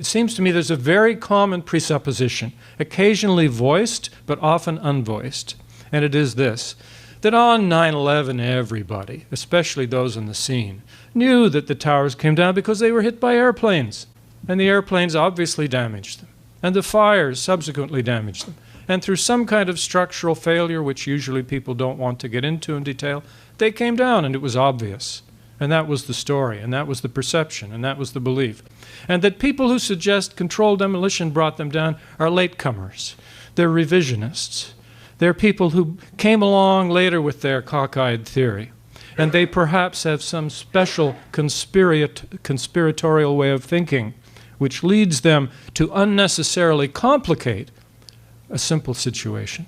seems to me there's a very common presupposition, occasionally voiced, but often unvoiced. And it is this, that on 9/11 everybody, especially those on the scene, knew that the towers came down because they were hit by airplanes. And the airplanes obviously damaged them. And the fires subsequently damaged them. And through some kind of structural failure, which usually people don't want to get into in detail, they came down and it was obvious. And that was the story, and that was the perception, and that was the belief. And that people who suggest controlled demolition brought them down are latecomers. They're revisionists. They're people who came along later with their cockeyed theory. And they perhaps have some special conspiratorial way of thinking, which leads them to unnecessarily complicate a simple situation.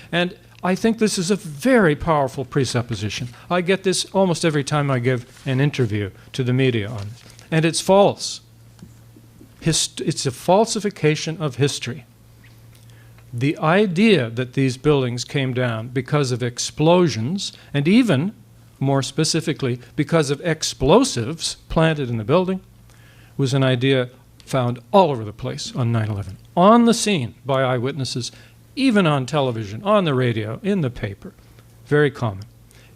And I think this is a very powerful presupposition. I get this almost every time I give an interview to the media on it. And it's false. It's a falsification of history. The idea that these buildings came down because of explosions, and even, more specifically, because of explosives planted in the building, was an idea found all over the place on 9/11. On the scene by eyewitnesses, even on television, on the radio, in the paper. Very common.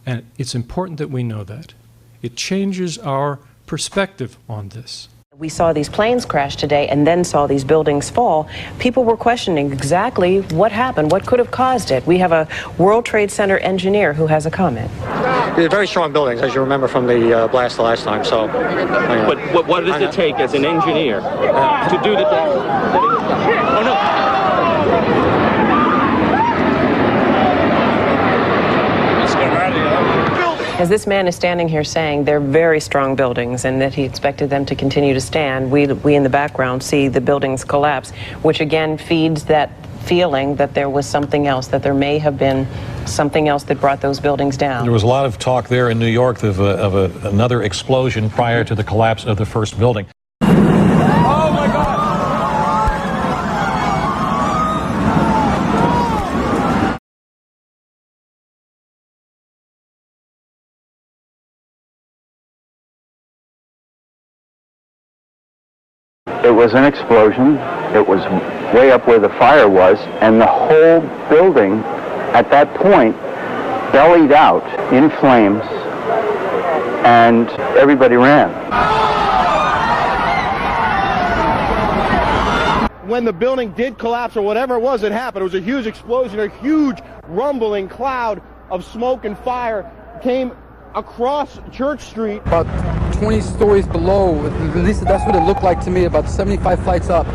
And it's important that we know that. It changes our perspective on this. We saw these planes crash today and then saw these buildings fall. People were questioning exactly what happened, what could have caused it. We have a World Trade Center engineer who has a comment. They're very strong buildings, as you remember from the blast the last time. So, But what does it take as an engineer to do the... Oh, no. As this man is standing here saying they're very strong buildings and that he expected them to continue to stand, we in the background see the buildings collapse, which again feeds that feeling that there was something else, that there may have been something else that brought those buildings down. There was a lot of talk there in New York of another explosion prior to the collapse of the first building. Oh my God! It was an explosion. It was way up where the fire was, and the whole building at that point bellied out in flames, and everybody ran. When the building did collapse, or whatever it was that happened, it was a huge explosion, a huge rumbling cloud of smoke and fire came across Church Street. About 20 stories below, at least that's what it looked like to me, about 75 flights up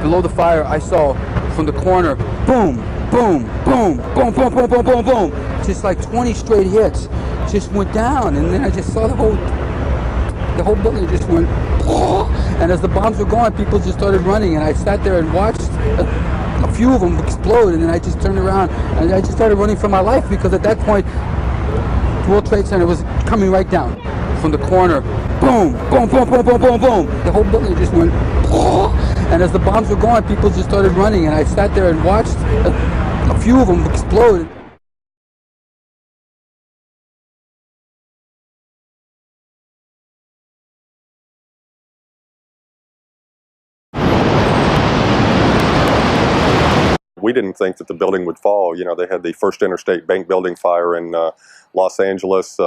below the fire. I saw from the corner, boom, boom, boom, boom, boom, boom, boom, boom, boom, just like 20 straight hits just went down, and then I just saw the whole building just went, and as the bombs were going, people just started running, and I sat there and watched a few of them explode, and then I just turned around and I just started running for my life, because at that point the World Trade Center was coming right down from the corner, boom, boom, boom, boom, boom, boom, boom. The whole building just went, and as the bombs were going, people just started running, and I sat there and watched a few of them explode. We didn't think that the building would fall. You know, they had the First Interstate Bank building fire in Los Angeles,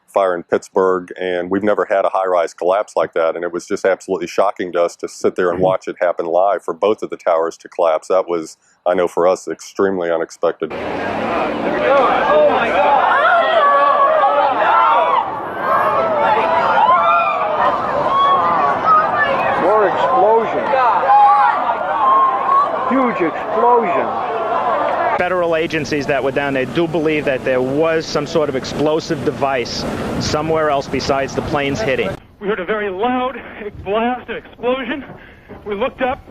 fire in Pittsburgh, and we've never had a high-rise collapse like that, and it was just absolutely shocking to us to sit there and watch it happen live for both of the towers to collapse. That was, I know for us, extremely unexpected. Oh my God! More explosion. Huge explosion. Federal agencies that were down there do believe that there was some sort of explosive device somewhere else besides the planes hitting. We heard a very loud blast, an explosion. We looked up,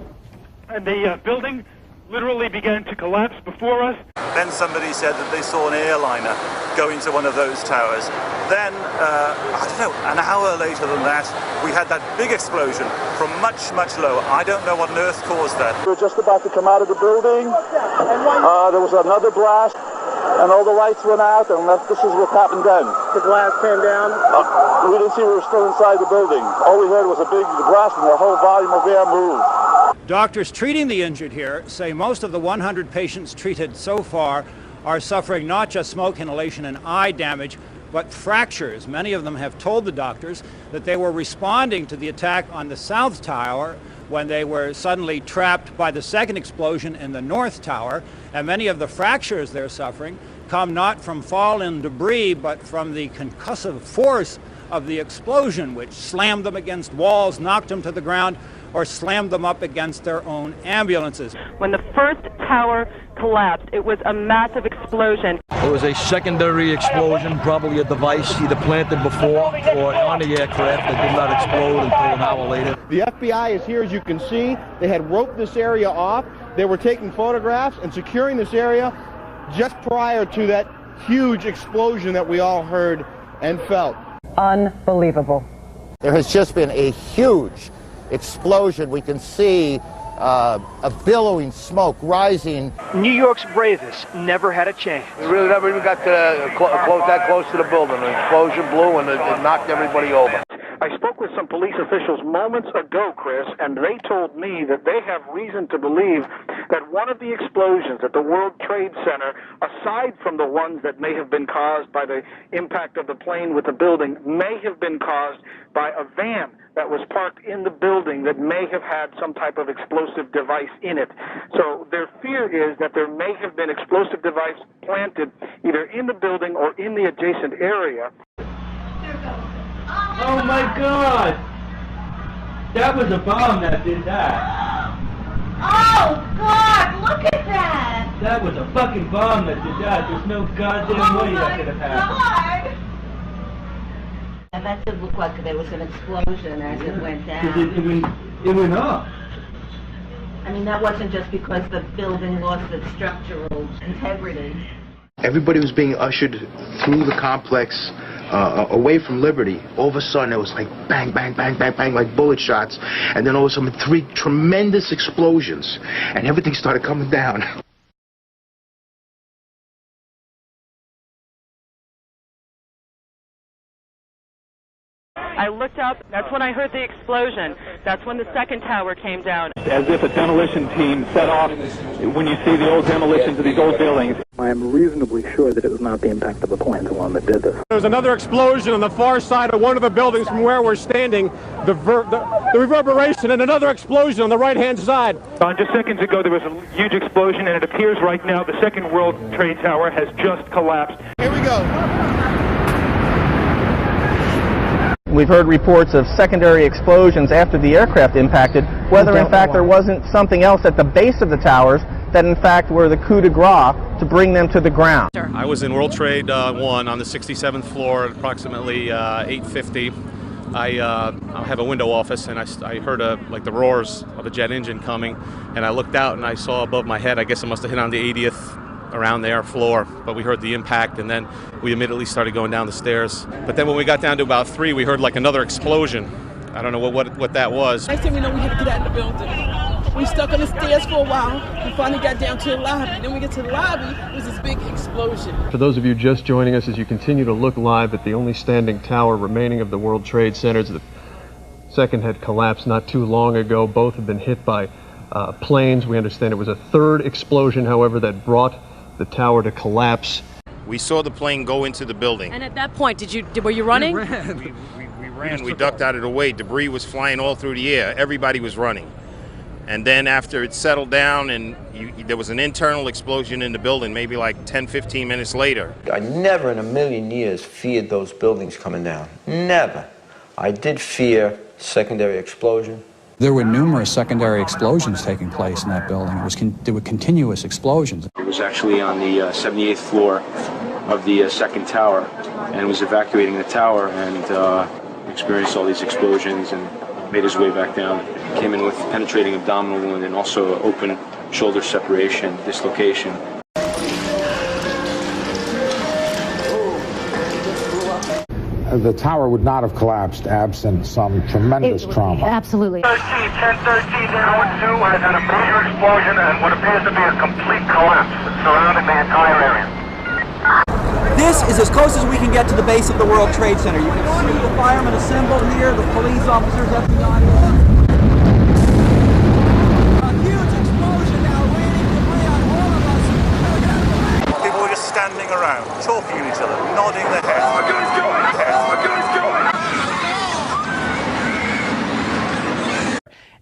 and the building literally began to collapse before us. Then somebody said that they saw an airliner go into one of those towers. Then, I don't know, an hour later than that, we had that big explosion from much, much lower. I don't know what on earth caused that. We were just about to come out of the building. There was another blast, and all the lights went out, and this is what happened then. The glass came down? We didn't see we were still inside the building. All we heard was a big blast, and the whole volume of air moved. Doctors treating the injured here say most of the 100 patients treated so far are suffering not just smoke inhalation and eye damage, but fractures. Many of them have told the doctors that they were responding to the attack on the South Tower when they were suddenly trapped by the second explosion in the North Tower, and many of the fractures they're suffering come not from fallen debris, but from the concussive force of the explosion, which slammed them against walls, knocked them to the ground, or slammed them up against their own ambulances. When the first tower collapsed, it was a massive explosion. It was a secondary explosion, probably a device either planted before or on the aircraft that did not explode until an hour later. The FBI is here, as you can see. They had roped this area off. They were taking photographs and securing this area just prior to that huge explosion that we all heard and felt. Unbelievable. There has just been a huge explosion. We can see a billowing smoke rising. New York's bravest never had a chance. We really never even got to that close to the building. An explosion blew and it knocked everybody over. I spoke with some police officials moments ago, Chris, and they told me that they have reason to believe that one of the explosions at the World Trade Center, aside from the ones that may have been caused by the impact of the plane with the building, may have been caused by a van that was parked in the building that may have had some type of explosive device in it. So their fear is that there may have been explosive device planted either in the building or in the adjacent area. Oh my God! That was a bomb that did that. Oh God, look at that! That was a fucking bomb that did that. There's no goddamn way that could have happened. And that did look like there was an explosion as it went down. It went up. I mean, that wasn't just because the building lost its structural integrity. Everybody was being ushered through the complex away from Liberty. All of a sudden, it was like bang, bang, bang, bang, bang, like bullet shots. And then all of a sudden, 3 tremendous explosions. And everything started coming down. I looked up, that's when I heard the explosion. That's when the second tower came down. As if a demolition team set off when you see the old demolitions of these old buildings. I am reasonably sure that it was not the impact of the plane, the one that did this. There was another explosion on the far side of one of the buildings from where we're standing. The reverberation and another explosion on the right-hand side. Just seconds ago, there was a huge explosion, and it appears right now the second World Trade Tower has just collapsed. Here we go. We've heard reports of secondary explosions after the aircraft impacted, whether in fact there wasn't something else at the base of the towers that in fact were the coup de grace to bring them to the ground. I was in World Trade 1 on the 67th floor at approximately 8:50. I have a window office, and I heard like the roars of a jet engine coming, and I looked out and I saw above my head, I guess it must have hit on the 80th around there floor, but we heard the impact, and then we immediately started going down the stairs. But then when we got down to about 3, we heard like another explosion. I don't know what that was. Next thing we know, we had to get out of the building. We stuck on the stairs for a while. We finally got down to the lobby. Then we get to the lobby, it was this big explosion. For those of you just joining us, as you continue to look live at the only standing tower remaining of the World Trade Centers, the second had collapsed not too long ago. Both have been hit by planes. We understand it was a third explosion, however, that brought the tower to collapse. We saw the plane go into the building. And at that point, were you running? We ran. We ducked out of the way. Debris was flying all through the air. Everybody was running. And then after it settled down and there was an internal explosion in the building, maybe like 10, 15 minutes later. I never in a million years feared those buildings coming down. Never. I did fear secondary explosion. There were numerous secondary explosions taking place in that building. There were continuous explosions. It was actually on the 78th floor of the second tower, and was evacuating the tower and experienced all these explosions and made his way back down. Came in with penetrating abdominal wound and also open shoulder separation, dislocation. The tower would not have collapsed absent some tremendous trauma. Absolutely. 1013 has had a major explosion and what appears to be a complete collapse surrounding the entire area. This is as close as we can get to the base of the World Trade Center. You can see the firemen assembled here, the police officers, FBI. A huge explosion now, raining debris on all of us. People were just standing around, talking to each other, nodding their heads. My gun's going! My gun's going!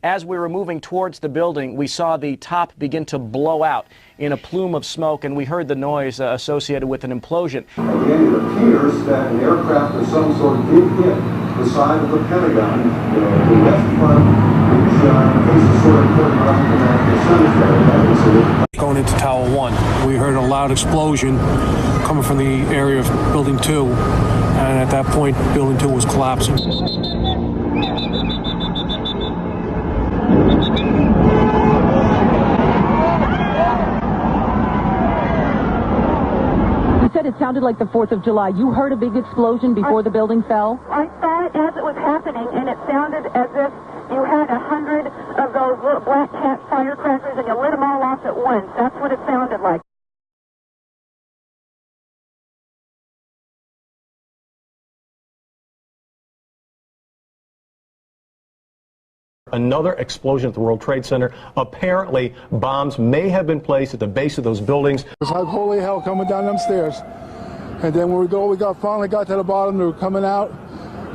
As we were moving towards the building, we saw the top begin to blow out in a plume of smoke, and we heard the noise associated with an implosion. Again, it appears that an aircraft of some sort did hit the side of the Pentagon, the left front, which faces sort of Fort Knox Cemetery. Going into Tower 1, we heard a loud explosion coming from the area of Building 2, and at that point, Building 2 was collapsing. You said it sounded like the 4th of July. You heard a big explosion before the building fell? I saw it as it was happening, and it sounded as if you had 100 of those little black cat firecrackers and you lit them all off at once. That's what it sounded like. Another explosion at the World Trade Center. Apparently, bombs may have been placed at the base of those buildings. It's like holy hell coming down them stairs. And then when we finally got to the bottom, they were coming out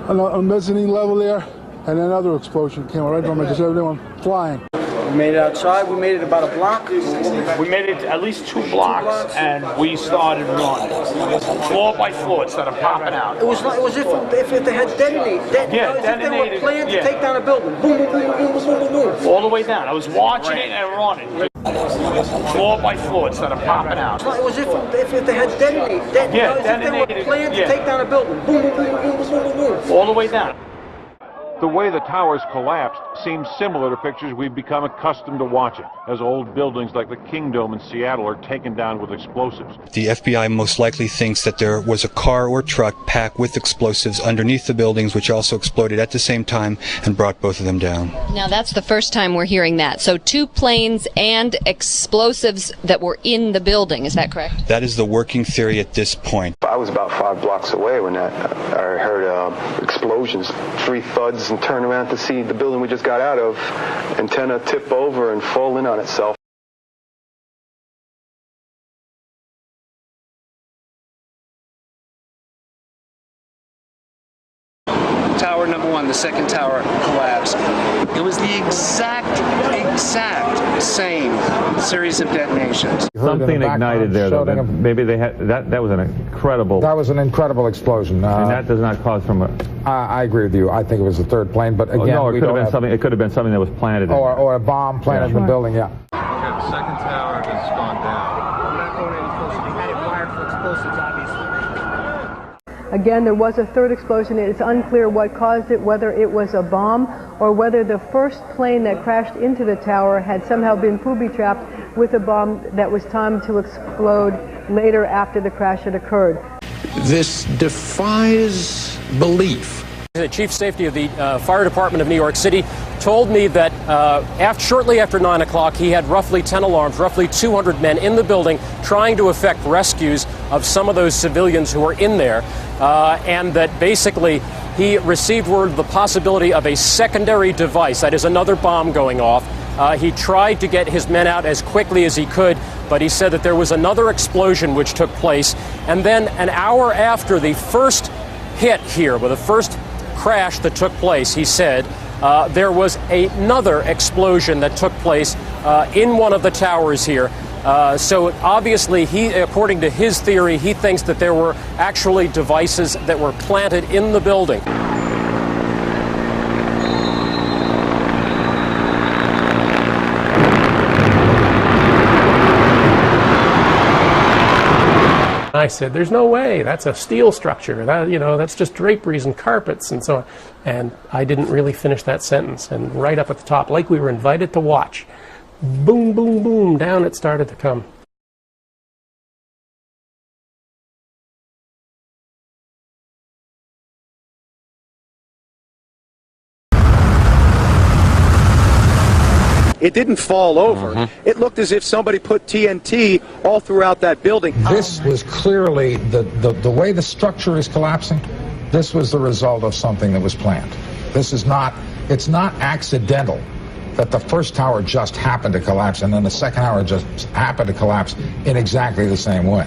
on a mezzanine level there, and another explosion came right from it, just everyone flying. We made it outside. We made it about a block. We made it at least 2 blocks, and we started running. Floor by floor, instead of popping out. It was as if they had detonated. If they were planned to take down a building. Boom, boom, boom, boom, boom, boom, boom. All the way down. I was watching it and running. Floor by floor, instead of popping out. It was as if they had detonated. If they were planned to take down a building. Boom, boom, boom, boom, boom, boom, boom. All the way down. The way the towers collapsed seems similar to pictures we've become accustomed to watching, as old buildings like the Kingdome in Seattle are taken down with explosives. The FBI most likely thinks that there was a car or truck packed with explosives underneath the buildings, which also exploded at the same time and brought both of them down. Now, that's the first time we're hearing that. So 2 planes and explosives that were in the building. Is that correct? That is the working theory at this point. I was about 5 blocks away when I heard explosions, 3 thuds, and turned around to see the building we just got out of, antenna tip over and fall in on itself. Tower number 1, the second tower collapsed. It was the exact same series of detonations. Something ignited there, though. Maybe they had that was an incredible. That was an incredible explosion. And that does not cause from a. I agree with you. I think it was the 3rd plane, but again, no, it could have been something. It could have been something that was planted. Or a bomb planted in the building. Yeah. Okay, the second tower has gone down. We're not going any closer. They had it wired for explosives, obviously. Again, there was a 3rd explosion. It's unclear what caused it, whether it was a bomb or whether the first plane that crashed into the tower had somehow been booby-trapped with a bomb that was timed to explode later after the crash had occurred. This defies belief. The chief safety of the fire department of New York City told me that shortly after 9 o'clock, he had roughly 10 alarms, roughly 200 men in the building trying to effect rescues of some of those civilians who were in there, and that basically he received word of the possibility of a secondary device, that is another bomb going off. He tried to get his men out as quickly as he could, but he said that there was another explosion which took place, and then an hour after the first hit here, with the first crash that took place, he said, there was another explosion that took place in one of the towers here. So obviously, according to his theory, he thinks that there were actually devices that were planted in the building. I said, there's no way, that's a steel structure, that's just draperies and carpets and so on. And I didn't really finish that sentence, and right up at the top, like we were invited to watch, boom, boom, boom, down it started to come. It didn't fall over. It looked as if somebody put TNT all throughout that building. This was clearly, the way the structure is collapsing, this was the result of something that was planned. This is not, it's not accidental that the first tower just happened to collapse and then the second tower just happened to collapse in exactly the same way.